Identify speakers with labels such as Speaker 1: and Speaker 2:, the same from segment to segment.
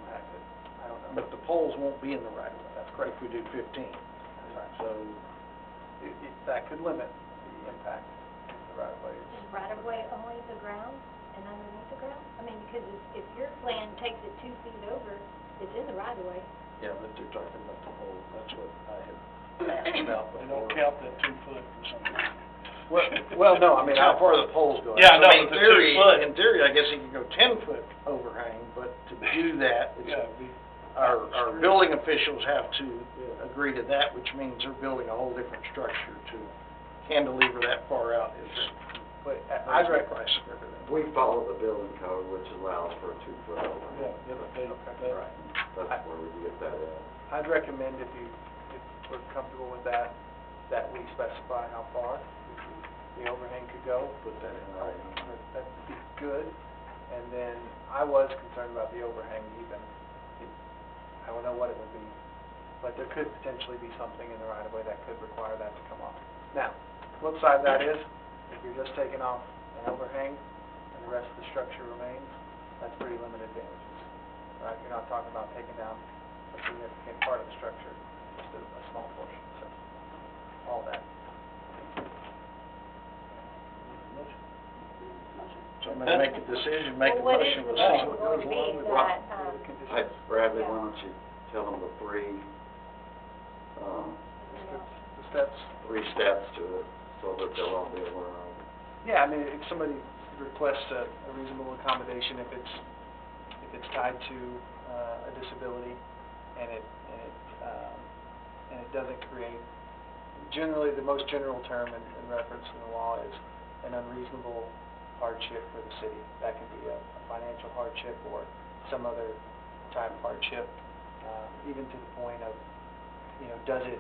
Speaker 1: impact it. I don't know.
Speaker 2: But the poles won't be in the right of way.
Speaker 1: That's correct.
Speaker 2: If we do 15.
Speaker 1: That's right.
Speaker 2: So,
Speaker 1: That could limit the impact of the right of way.
Speaker 3: Is right of way only the ground and underneath the ground? I mean, because if your plan takes it 2 feet over, it's in the right of way.
Speaker 2: yeah, but they're talking about the pole. That's what I had asked about
Speaker 4: They
Speaker 2: before.
Speaker 4: don't count that 2 foot for something.
Speaker 1: Well, no, I mean,
Speaker 2: How far the poles go.
Speaker 4: Yeah, I
Speaker 2: So
Speaker 4: know,
Speaker 2: in
Speaker 4: but the 2
Speaker 2: theory,
Speaker 4: foot.
Speaker 2: in theory, I guess you can go 10-foot overhang, but to do that, it's
Speaker 4: Yeah, it'd be.
Speaker 2: our building officials have to agree to that, which means they're building a whole different structure to cantilever that far out. It's
Speaker 1: but
Speaker 2: I'd
Speaker 1: I'd rec,
Speaker 2: price of everything.
Speaker 5: We follow the building code, which allows for a 2 foot
Speaker 4: Yeah,
Speaker 5: overhang.
Speaker 4: right.
Speaker 5: That's where we get that at.
Speaker 1: I'd recommend if we're comfortable with that, that we specify how far the overhang could go.
Speaker 2: Put that in writing.
Speaker 1: That'd be good. And then I was concerned about the overhang even. I don't know what it would be, but there could potentially be something in the right of way that could require that to come off. Now, flip side of that is, if you're just taking off an overhang and the rest of the structure remains, that's pretty limited damages, right? You're not talking about taking down a significant part of the structure, just a small portion, so, all that.
Speaker 2: Somebody make a decision, make a
Speaker 3: Well, what is
Speaker 2: motion,
Speaker 3: the
Speaker 2: we'll see
Speaker 3: motion
Speaker 2: what
Speaker 3: going
Speaker 2: goes
Speaker 3: to be
Speaker 2: along with it.
Speaker 3: that,
Speaker 1: The conditions.
Speaker 5: Hey, Bradley,
Speaker 3: Yeah.
Speaker 5: why don't you tell them the three
Speaker 1: The steps.
Speaker 5: steps to it, so that they'll all be aware of it.
Speaker 1: Yeah, I mean, if somebody requests a reasonable accommodation, if it's tied to a disability and it doesn't create, generally, the most general term in reference in the law is an unreasonable hardship for the city. That can be a financial hardship or some other type of hardship, even to the point of, does it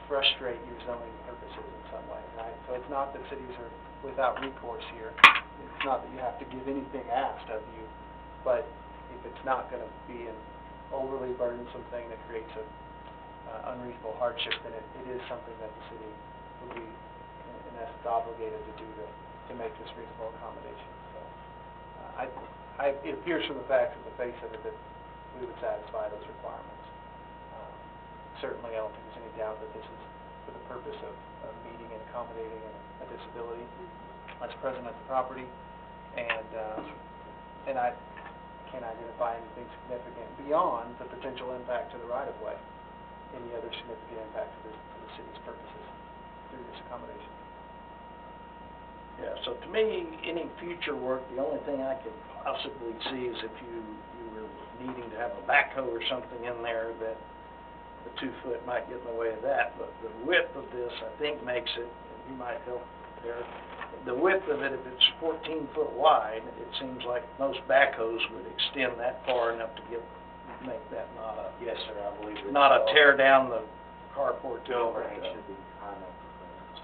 Speaker 1: frustrate your zoning purposes in some way, right? So it's not that cities are without recourse here. It's not that you have to give anything asked of you, but if it's not going to be an overly burdensome thing that creates a unreasonable hardship, then it is something that the city would be, in essence, obligated to do to make this reasonable accommodation. So, it appears from the facts of the face of it that we would satisfy those requirements. Certainly, I don't think there's any doubt that this is for the purpose of meeting and accommodating a disability that's present at the property, and I can't identify anything significant beyond the potential impact to the right-of-way, any other significant impact to the city's purposes through this accommodation.
Speaker 2: Yeah, so to me, any future work, the only thing I could possibly see is if you were needing to have a backhoe or something in there, that the 2 foot might get in the way of that, but the width of this, I think, makes it, and you might help there, the width of it, if it's 14 foot wide, it seems like most backhoes would extend that far enough to make that not a,
Speaker 6: Yes, sir, I believe it.
Speaker 2: not a tear down the carport to
Speaker 6: The overhang
Speaker 2: overhang.
Speaker 6: should be high enough for clearance.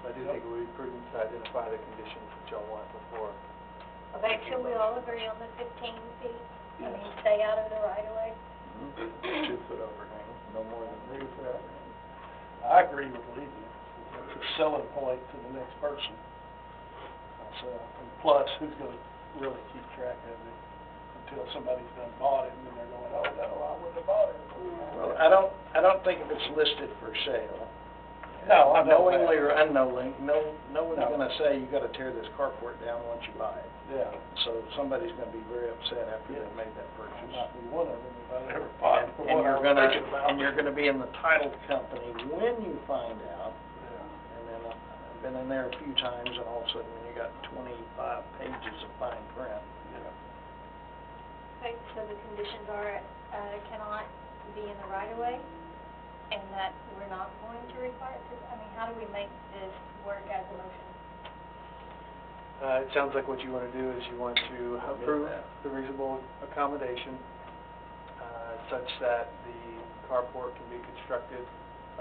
Speaker 1: I do think it would be prudent to identify the conditions that y'all want before.
Speaker 3: Okay, so we all agree on the 15 feet? I mean, stay out of the right of way?
Speaker 2: 2 foot overhang, no more than 3 foot overhang.
Speaker 4: I agree with Lee. It's a selling point to the next person. So, and plus, who's gonna really keep track of it until somebody's done bought it, and then they're going, oh, no, I wouldn't have bought it.
Speaker 2: Well, I don't think if it's listed for sale.
Speaker 4: No, I know
Speaker 2: Knowingly
Speaker 4: that.
Speaker 2: or unknowingly, no one's
Speaker 4: No.
Speaker 2: gonna say you gotta tear this carport down once you buy it.
Speaker 4: Yeah,
Speaker 2: So somebody's gonna be very upset after they've made that
Speaker 4: I
Speaker 2: purchase.
Speaker 4: might be one of them if I ever bought it.
Speaker 2: And you're gonna be in the title company when you find out.
Speaker 4: Yeah.
Speaker 2: And then I've been in there a few times, and all of a sudden, when you got 25 pages of fine print.
Speaker 3: Okay, so the conditions are, cannot be in the right of way, and that we're not going to require, I mean, how do we make this work as a motion?
Speaker 1: It sounds like what you want to do is you want to approve
Speaker 2: that.
Speaker 1: the reasonable accommodation such that the carport can be constructed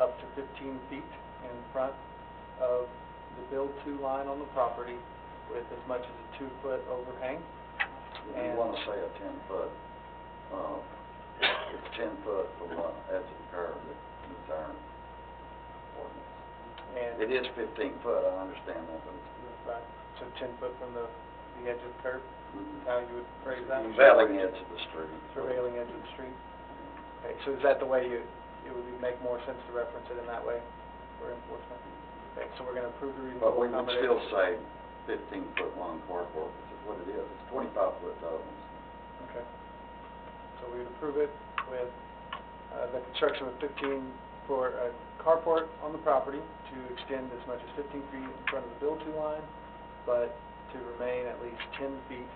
Speaker 1: up to 15 feet in front of the build-to line on the property with as much as a 2 foot overhang.
Speaker 5: If you wanna say a 10 foot, it's 10 foot from the edge of the curb that meets our ordinance.
Speaker 1: And
Speaker 5: It is 15 foot, I understand that, but it's
Speaker 1: right, so 10 foot from the the edge of the curb, is how you would phrase that?
Speaker 5: Prevailing edge of the street.
Speaker 1: Prevailing edge of the street. Okay, so is that the way it would make more sense to reference it in that way for enforcement? Okay, so we're gonna approve the
Speaker 5: But
Speaker 1: reasonable
Speaker 5: we would
Speaker 1: accommodation.
Speaker 5: still say 15-foot long carport, which is what it is. It's 25-foot doubles.
Speaker 1: Okay. So we would approve it with, the construction of for a carport on the property to extend as much as 15 feet in front of the build-to line, but to remain at least 10 feet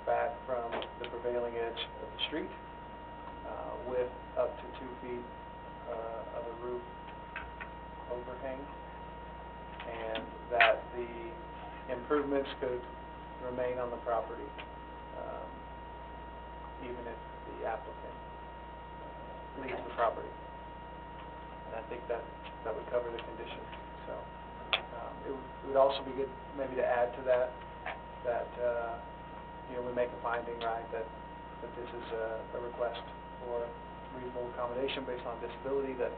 Speaker 1: back from the prevailing edge of the street, with up to 2 feet, of a roof overhang, and that the improvements could remain on the property, even if the applicant leaves the property. And I think that would cover the condition. So, it would also be good maybe to add to that, we make a finding, right, that this is a request for reasonable accommodation based on disability, that,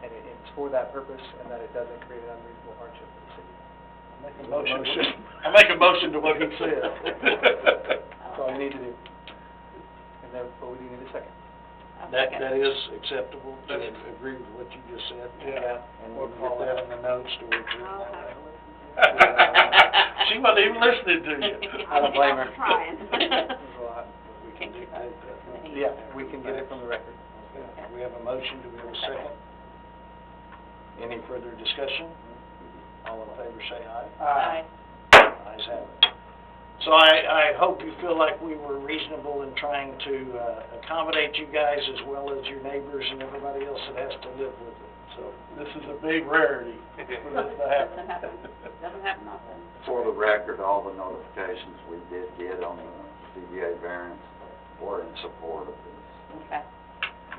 Speaker 1: and it's for that purpose, and that it doesn't create an unreasonable hardship for the city.
Speaker 4: I make a motion to what he said.
Speaker 1: That's all you need to do. And then, but we do need a second.
Speaker 2: That is acceptable, to agree with what you just said.
Speaker 4: Yeah.
Speaker 2: And we'll get that in the notes to approve.
Speaker 4: She wasn't even listening to you.
Speaker 1: I don't blame her.
Speaker 3: Trying.
Speaker 1: There's a lot.
Speaker 2: We can dictate that.
Speaker 1: Yeah, we can get it from the record.
Speaker 2: Okay. We have a motion, do we have a second? Any further discussion? All in favor say aye. Ayes have it. So I hope you feel like we were reasonable in trying to accommodate you guys as well as your neighbors and everybody else that has to live with it. So
Speaker 4: This is a big rarity for this to happen.
Speaker 3: Doesn't happen often.
Speaker 5: For the record, all the notifications we did get on the CBA variance were in support of this.
Speaker 3: Okay.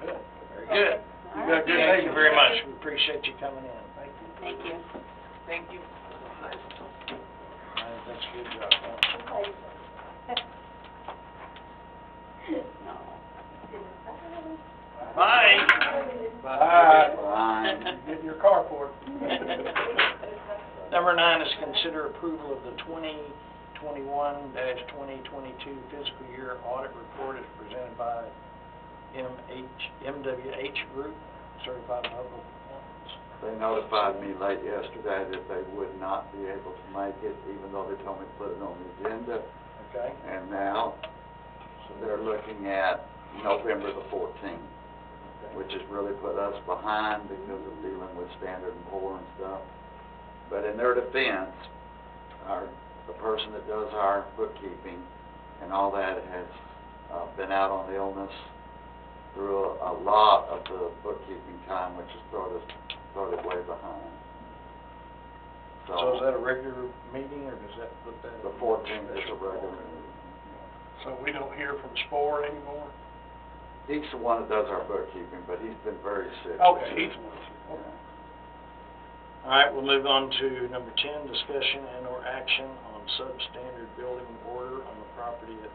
Speaker 4: Good.
Speaker 2: very good.
Speaker 4: You got good
Speaker 2: Thank you
Speaker 4: neighbors.
Speaker 2: very much. We appreciate you coming in.
Speaker 4: Thank you.
Speaker 3: Thank you.
Speaker 7: Thank you.
Speaker 2: I think that's a good job.
Speaker 3: No.
Speaker 2: Bye.
Speaker 4: Bye.
Speaker 5: Fine.
Speaker 4: Get in your carport.
Speaker 2: Number 9 is consider approval of the 2021-2022 fiscal year audit report as presented by MWH Group, Certified Public Accountants.
Speaker 5: They notified me late yesterday that they would not be able to make it, even though they told me to put it on the agenda.
Speaker 2: Okay?
Speaker 5: And now, they're looking at November the 14th, which has really put us behind because of dealing with Standard & Poor and stuff. But in their defense, the person that does our bookkeeping and all that has been out on illness through a lot of the bookkeeping time, which has thrown it way behind.
Speaker 2: So is that a regular meeting, or does that put that?
Speaker 5: The 14th is a regular meeting.
Speaker 4: So we don't hear from Spore anymore?
Speaker 5: He's the one that does our bookkeeping, but he's been very sick.
Speaker 4: Okay, he's one.
Speaker 5: Yeah.
Speaker 2: All right, we'll move on to number 10, discussion and/or action on substandard building order on the property at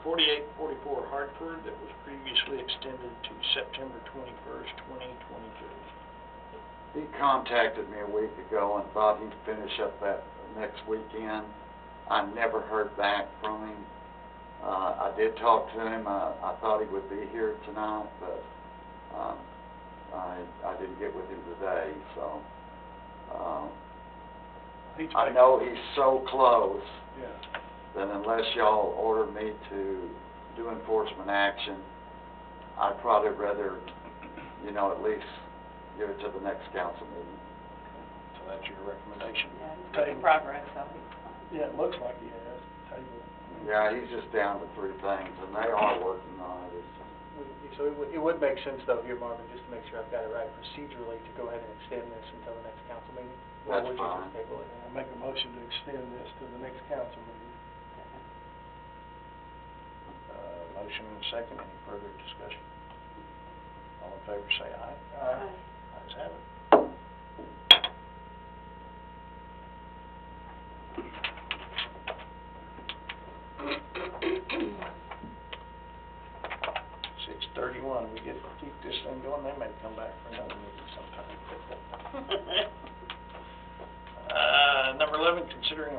Speaker 2: 4844 Hartford that was previously extended to September 21st, 2022.
Speaker 5: He contacted me a week ago and thought he'd finish up that next weekend. I never heard back from him. I did talk to him. I thought he would be here tonight, but I didn't get with him today, so I know he's so close that unless y'all order me to do enforcement action, I'd probably rather, at least give it to the next council meeting.
Speaker 2: So that's your recommendation?
Speaker 7: Yeah, he's making progress, so he's fine.
Speaker 4: Yeah, it looks like he has. Table.
Speaker 5: Yeah, he's just down to 3 things, and they are working on it. It's just,
Speaker 1: So it would make sense though here, Marvin, just to make sure I've got it right procedurally, to go ahead and extend this until the next council meeting? Or
Speaker 5: That's
Speaker 1: would you
Speaker 5: fine.
Speaker 1: just table it?
Speaker 4: I make a motion to extend this to the next council meeting.
Speaker 2: Motion and second, any further discussion? All in favor say aye. Ayes have it. $6:31, we get to keep this thing going, they may come back for another meeting sometime. Number 11, considering